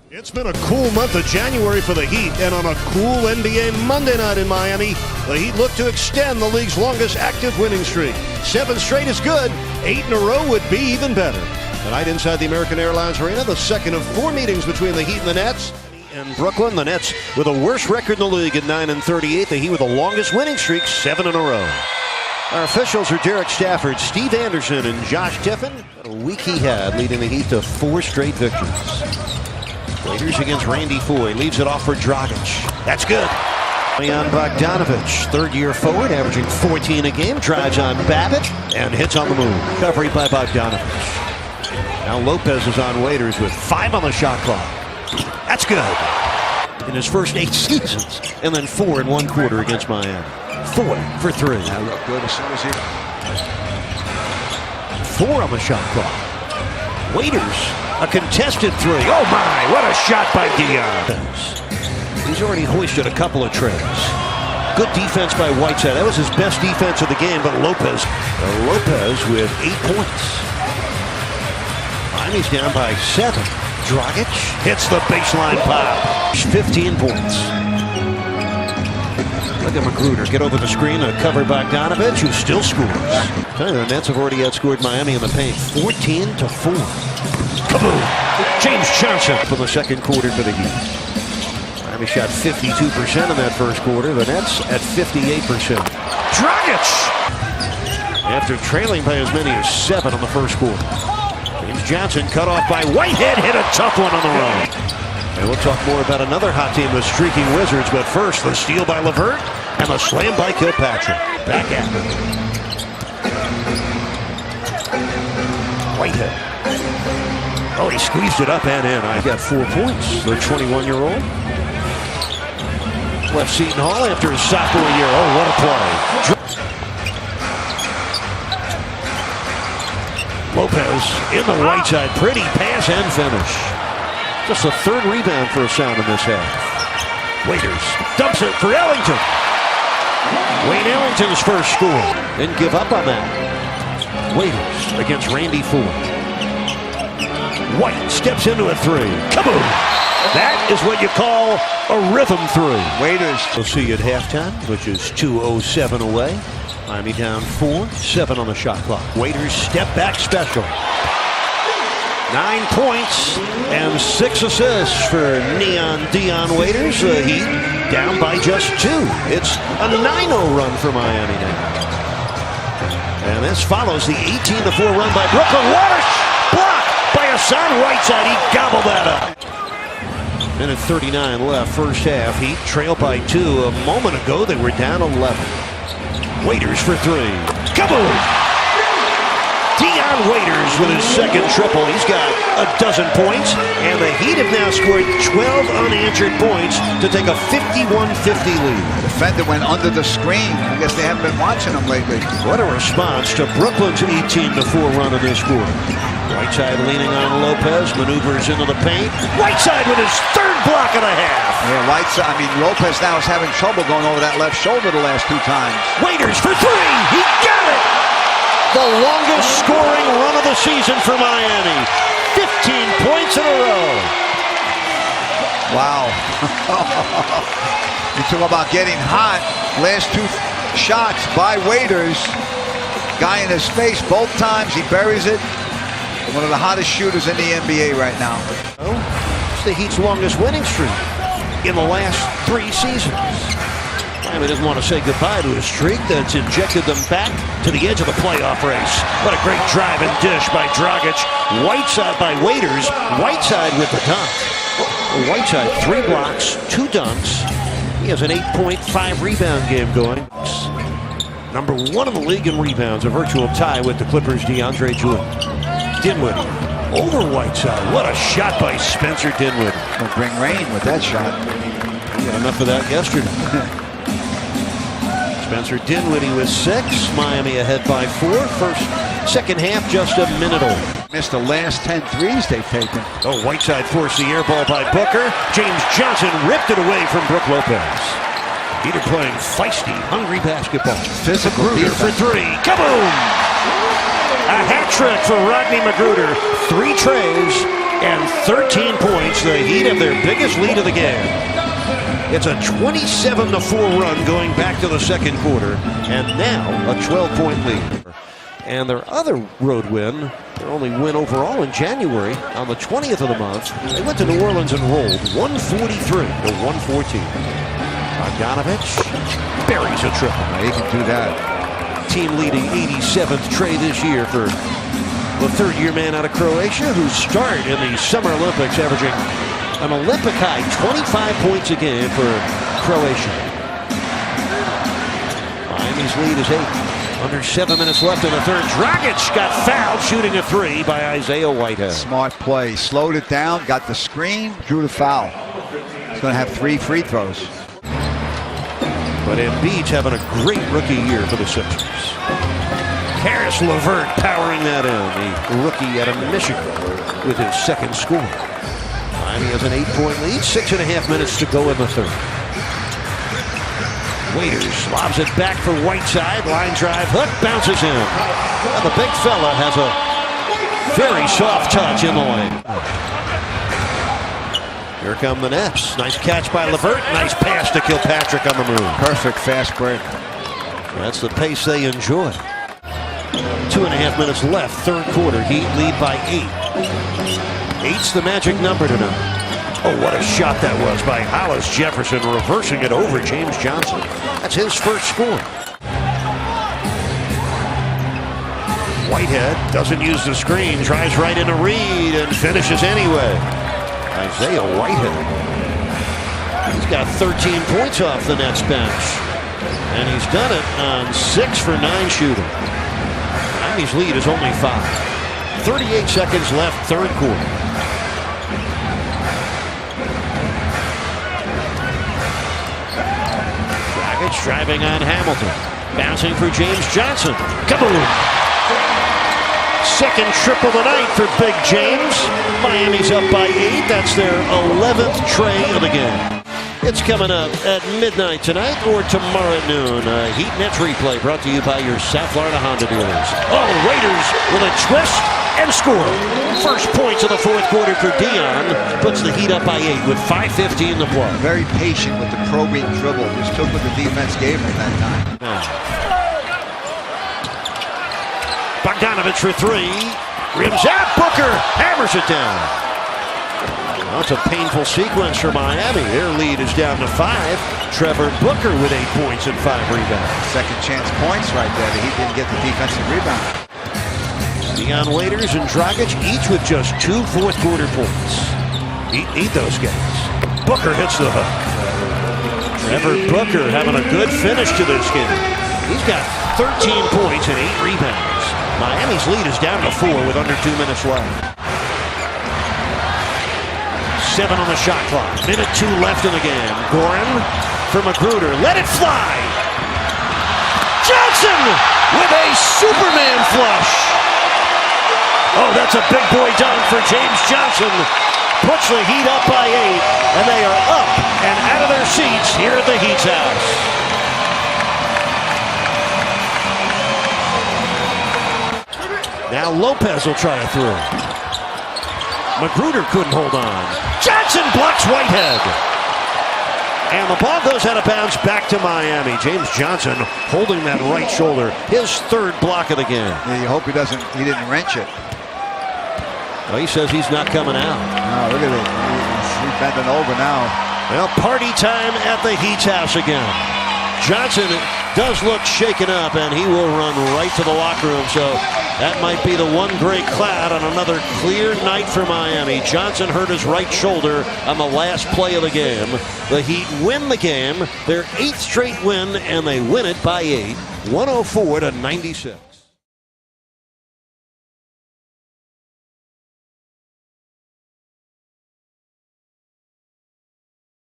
It's been a cool month of January for the Heat, and on a cool NBA Monday night in Miami, the Heat look to extend the league's longest active winning streak. 7 straight is good, 8 in a row would be even better. Tonight inside the American Airlines Arena, the second of 4 meetings between the Heat and the Nets. In Brooklyn, the Nets with the worst record in the league at 9-38, the Heat with the longest winning streak, 7 in a row. Our officials are Derek Stafford, Steve Anderson, and Josh Tiffin. What a week he had, leading the Heat to 4 straight victories. Waiters against Randy Foye, leaves it off for Dragic. That's good. Leon Bogdanovich, third-year forward, averaging 14 a game, drives on Babbitt, and hits on the move. Recovery by Bogdanovich. Now Lopez is on Waiters with 5 on the shot clock. That's good. In his first 8 seasons, and then 4 in 1 quarter against Miami. Foye for 3. That looked good as soon as he... 4 on the shot clock. Waiters, a contested 3. Oh my, what a shot by Dion. He's already hoisted a couple of trays. Good defense by Whiteside. That was his best defense of the game, but Lopez with 8 points. Miami's down by 7. Dragic hits the baseline pop. 15 points. Look at Magruder get over the screen to cover Bogdanovich, who still scores. The Nets have already outscored Miami in the paint, 14-4. Kaboom! James Johnson from the second quarter for the Heat. Miami shot 52% in that first quarter. The Nets at 58%. Dragic! After trailing by as many as 7 on the first quarter. James Johnson cut off by Whitehead, hit a tough one on the run. And we'll talk more about another hot team, the streaking Wizards, but first the steal by LeVert and the slam by Kilpatrick. Back at it. Whitehead. Oh, he squeezed it up and in. I got 4 points. The 21-year-old. Left Seton Hall after his sophomore year. Oh, what a play. Lopez in the right side. Pretty pass and finish. Just a 3rd rebound for a Sound in this half. Waiters dumps it for Ellington. Wayne Ellington's first score. Didn't give up on that. Waiters against Randy Foye. White steps into a 3. Kaboom! That is what you call a rhythm 3. Waiters. We'll see you at halftime, which is 2:07 away. Miami down 4, 7 on the shot clock. Waiters step back special. 9 points and 6 assists for Neon Dion Waiters. The Heat down by just 2. It's a 9-0 run for Miami now. And this follows the 18-4 run by Brooklyn. Water block by Hassan Whiteside. He gobbled that up. Minute 39 left, first half. Heat trailed by 2. A moment ago, they were down 11. Waiters for 3. Kaboom! Dion Waiters with his second triple. He's got a dozen points, and the Heat have now scored 12 unanswered points to take a 51-50 lead. The defender went under the screen. I guess they haven't been watching him lately. What a response to Brooklyn's 18-4 run in this quarter. Whiteside leaning on Lopez, maneuvers into the paint. Whiteside with his 3rd block of the half. Yeah, Whiteside. Lopez now is having trouble going over that left shoulder the last 2 times. Waiters for 3. He got it. The longest scoring run of the season for Miami. 15 points in a row. Wow. You talk about getting hot. Last 2 shots by Waiters. Guy in his face both times. He buries it. One of the hottest shooters in the NBA right now. It's the Heat's longest winning streak in the last 3 seasons. Miami didn't want to say goodbye to a streak that's injected them back to the edge of the playoff race. What a great drive and dish by Dragic. Whiteside by Waiters. Whiteside with the dunk. Whiteside 3 blocks, 2 dunks. He has an 8.5 rebound game going. Number 1 in the league in rebounds, a virtual tie with the Clippers' DeAndre Jordan. Dinwiddie over Whiteside. What a shot by Spencer Dinwiddie. He'll bring rain with that shot. He got enough of that yesterday. Spencer Dinwiddie with 6. Miami ahead by 4. Second half, just a minute old. Missed the last 10 threes they've taken. Oh, Whiteside forced the air ball by Booker. James Johnson ripped it away from Brook Lopez. Heat are playing feisty, hungry basketball. Physical Magruder for 3. Kaboom! A hat trick for Rodney Magruder. 3 trays and 13 points. The Heat have their biggest lead of the game. It's a 27-4 run going back to the second quarter, and now a 12-point lead. And their other road win, their only win overall in January, on the 20th of the month, they went to New Orleans and rolled 143-114. Bogdanovich buries a triple. He can do that. Team leading 87th tray this year for the third-year man out of Croatia, who started in the Summer Olympics, averaging an Olympic high 25 points a game for Croatia. Miami's lead is 8. Under 7 minutes left in the third. Dragic got fouled shooting a three by Isaiah Whitehead. Smart play. Slowed it down, got the screen, drew the foul. He's going to have 3 free throws. But Embiid's having a great rookie year for the Sixers. Karis LeVert powering that in, the rookie out of Michigan, with his second score. Miami has an 8-point lead, 6.5 minutes to go in the third. Waiters lobs it back for Whiteside. Line drive, hook, bounces in. And the big fella has a very soft touch in the lane. Here come the Nets. Nice catch by LeVert. Nice pass to Kilpatrick on the move. Perfect fast break. That's the pace they enjoy. 2.5 minutes left, third quarter. Heat lead by 8. 8's the magic number tonight. Oh, what a shot that was by Hollis Jefferson, reversing it over James Johnson. That's his first score. Whitehead doesn't use the screen, tries right into Reed and finishes anyway. Isaiah Whitehead. He's got 13 points off the Nets bench. And he's done it on 6 for 9 shooting. Miami's lead is only 5. 38 seconds left, third quarter. Dragic driving on Hamilton. Bouncing for James Johnson. Kaboom! Second triple tonight for Big James. Miami's up by 8. That's their 11th tray of the game. It's coming up at midnight tonight or tomorrow at noon. Heat Nets replay brought to you by your South Florida Honda dealers. Oh, Raiders with a twist and score. First points of the fourth quarter for Dion. Puts the Heat up by 8 with 5:15 to play. Very patient with the probing dribble. Just took what the defense gave him that time. Bogdanovich for 3. Rims out. Booker hammers it down. Well, it's a painful sequence for Miami. Their lead is down to 5. Trevor Booker with 8 points and 5 rebounds. Second chance points right there. He didn't get the defensive rebound. Dion Waiters and Dragic each with just 2 fourth quarter points. Need those guys. Booker hits the hook. Trevor Booker having a good finish to this game. He's got 13 points and 8 rebounds. Miami's lead is down to 4 with under 2 minutes left. 7 on the shot clock. Minute 2 left in the game. Goran for Magruder. Let it fly. Johnson with a Superman flush. Oh, that's a big boy dunk for James Johnson. Puts the Heat up by 8, and they are up and out of their seats here at the Heat's house. Now Lopez will try a through. Magruder couldn't hold on. Johnson blocks Whitehead. And the ball goes out of bounds back to Miami. James Johnson holding that right shoulder. His third block of the game. Yeah, you hope he didn't wrench it. Well, he says he's not coming out. No, look at it. He's bending over now. Well, party time at the Heat's house again. Johnson does look shaken up, and he will run right to the locker room. So that might be the one gray cloud on another clear night for Miami. Johnson hurt his right shoulder on the last play of the game. The Heat win the game, their 8th straight win, and they win it by 8, 104-96.